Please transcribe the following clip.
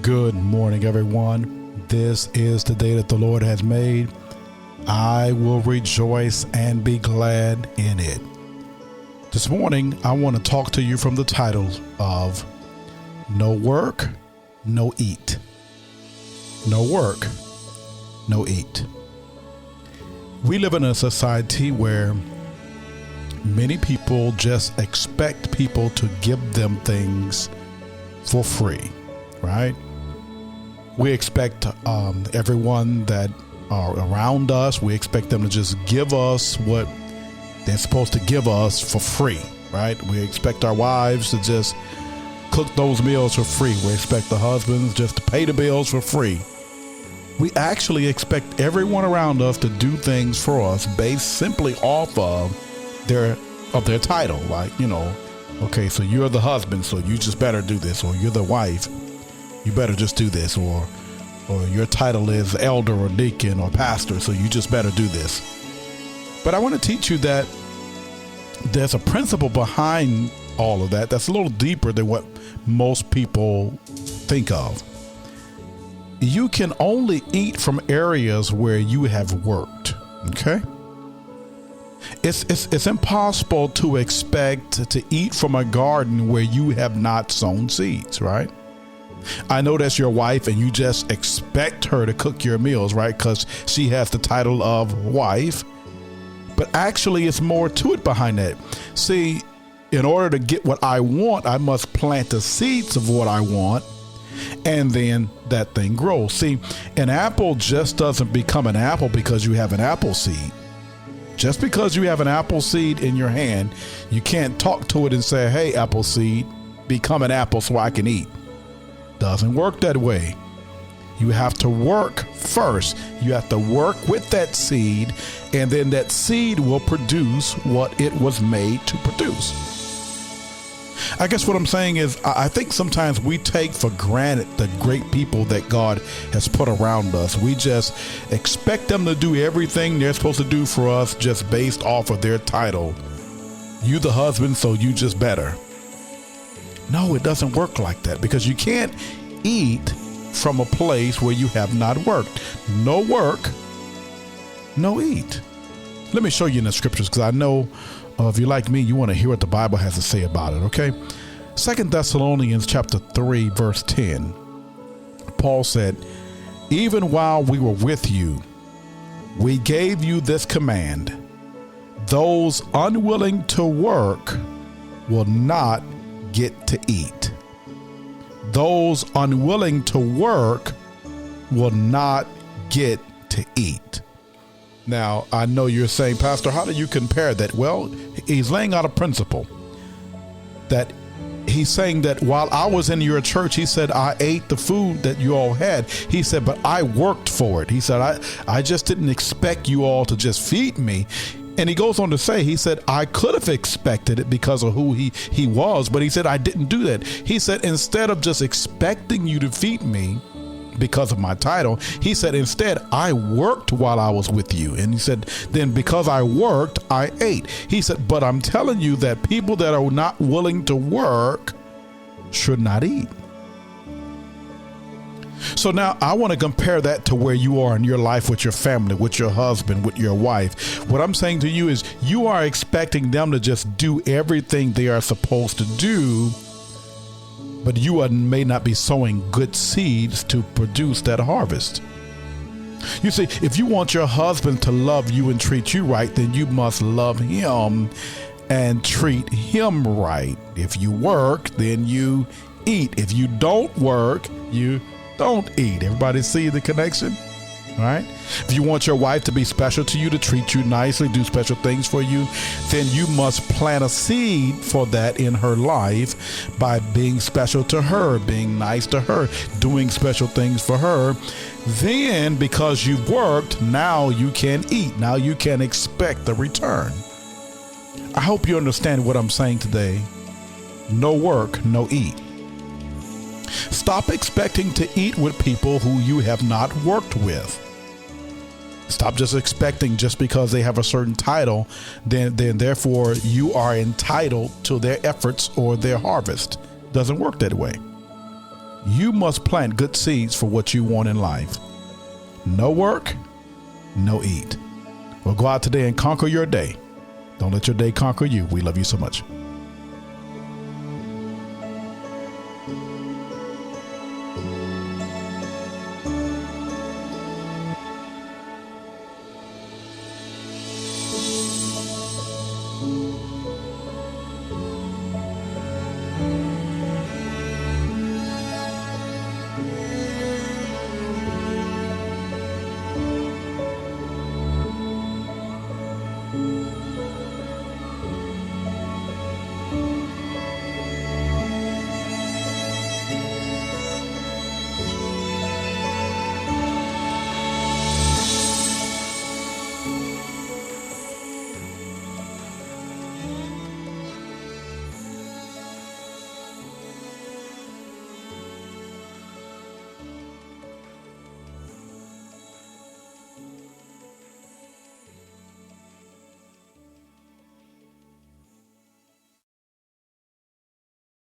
Good morning, everyone. This is the day that the Lord has made. I will rejoice and be glad in it. This morning, I want to talk to you from the title of No Work, No Eat. No work, no eat. We live in a society where many people just expect people to give them things for free, right? We expect everyone that are around us, we expect them to just give us what they're supposed to give us for free, right? We expect our wives to just cook those meals for free. We expect the husbands just to pay the bills for free. We actually expect everyone around us to do things for us based simply off of their title. Like, okay, so you're the husband, so you just better do this, or you're the wife, you better just do this, or your title is elder or deacon or pastor, so you just better do this. But I want to teach you that there's a principle behind all of that that's a little deeper than what most people think of. You can only eat from areas where you have worked, okay? It's impossible to expect to eat from a garden where you have not sown seeds, right? I know that's your wife and you just expect her to cook your meals, right? Because she has the title of wife. But actually, it's more to it behind that. See, in order to get what I want, I must plant the seeds of what I want, and then that thing grows. See, an apple just doesn't become an apple because you have an apple seed. Just because you have an apple seed in your hand, you can't talk to it and say, hey, apple seed, become an apple so I can eat. Doesn't work that way. You have to work first. You have to work with that seed, and then that seed will produce what it was made to produce. I guess what I'm saying is I think sometimes we take for granted the great people that God has put around us. We just expect them to do everything they're supposed to do for us just based off of their title. You the husband, so you just better. No, it doesn't work like that, because you can't eat from a place where you have not worked. No work, no eat. Let me show you in the scriptures, because I know if you're like me, you want to hear what the Bible has to say about it, okay? 2 Thessalonians chapter 3, verse 10. Paul said, even while we were with you, we gave you this command: those unwilling to work will not get to eat. Those unwilling to work will not get to eat. Now, I know you're saying, Pastor, how do you compare that? Well, he's laying out a principle that he's saying that while I was in your church, he said, I ate the food that you all had. He said, but I worked for it. He said, I just didn't expect you all to just feed me. And he goes on to say, he said, I could have expected it because of who he was, but he said, I didn't do that. He said, instead of just expecting you to feed me because of my title, he said, instead, I worked while I was with you. And he said, then because I worked, I ate. He said, but I'm telling you that people that are not willing to work should not eat. So now I want to compare that to where you are in your life with your family, with your husband, with your wife. What I'm saying to you is you are expecting them to just do everything they are supposed to do, but you may not be sowing good seeds to produce that harvest. You see, if you want your husband to love you and treat you right, then you must love him and treat him right. If you work, then you eat. If you don't work, you don't eat. Everybody see the connection? All right. If you want your wife to be special to you, to treat you nicely, do special things for you, then you must plant a seed for that in her life by being special to her, being nice to her, doing special things for her. Then, because you've worked, now you can eat. Now you can expect the return. I hope you understand what I'm saying today. No work, no eat. Stop expecting to eat with people who you have not worked with. Stop just expecting just because they have a certain title, then therefore you are entitled to their efforts or their harvest. Doesn't work that way. You must plant good seeds for what you want in life. No work, no eat. Well, go out today and conquer your day. Don't let your day conquer you. We love you so much.